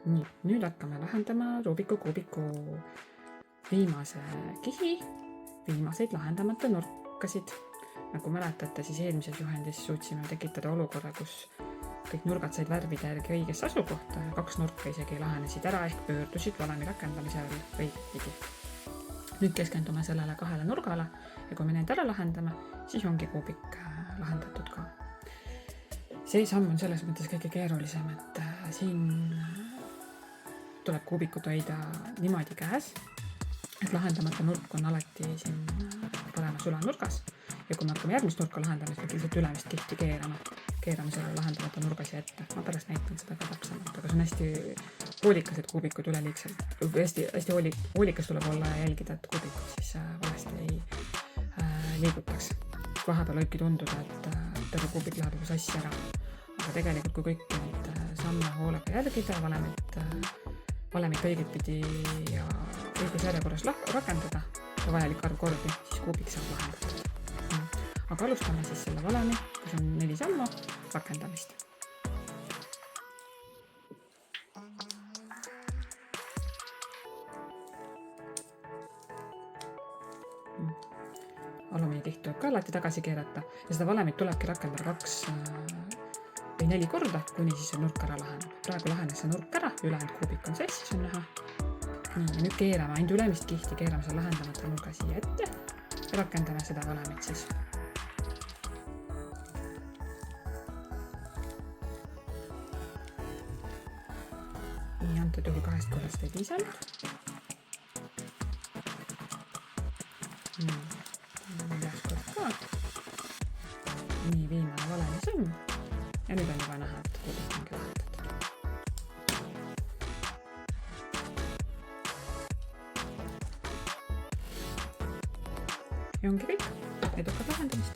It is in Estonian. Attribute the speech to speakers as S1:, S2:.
S1: Nii, nüüd hakkame lahendama Rubiku kuubiku viimase kihi, viimaseid lahendamata nurkasid. Nagu mäletate, siis eelmises juhendis suutsime tekitada olukorra, kus kõik nurgad said värvide järgi õigesse asukohta ja 2 nurka isegi lahenesid ära ehk pöördusid valemi rakendamise ajal õigetpidi. Nüüd keskendume sellele 2 nurgale ja kui me need ära lahendame, siis ongi kuubik lahendatud ka. See samm on selles mõttes kõige keerulisem, et siin tuleb kuubikut hoida niimoodi käes, et lahendamata nurk on alati siin paremas ülanurgas ja kui me hakkame järgmist nurka lahendama, siis me lihtsalt ülemist kihti keerame selle lahendamata nurga siia ette. Ma pärast näitan seda ka täpsemalt, aga see on hästi hoolikas, et kuubikud üleliigselt, hästi hoolikas tuleb olla ja jälgida, et kuubikud siis valesti ei liigutaks. Vahepeal võibki tunduda, et terve kuubik läheb juba sassi ära, aga tegelikult kui kõik neid samme hoolega jälgida, valemit õigetpidi ja õiges järjekorras rakendada ja vajalik arv kordi, siis kuubik saab lahendatud. Aga alustame siis selle valemi, kus on 4 sammu rakendamist. Alumine kiht tuleb ka alati tagasi keerata ja seda valemit tulebki rakendada 2 või 4 korda, kuni siis see nurk ära laheneb. Praegu lahenes see nurk ära, ülejäänud kuubik on sassis, on näha. Nii, ja nüüd keerame ainult ülemist kihti, keerame selle lahendamata nurga siia ette ja rakendame seda valemit siis. Nii, antud juhul 2 korrast ei piisanud. Neljas kord ka. Nii, viimane valemi samm. Ja nüüd on juba näha, et kuubik ongi lahendatud. Ja ongi kõik. Edukat lahendamist.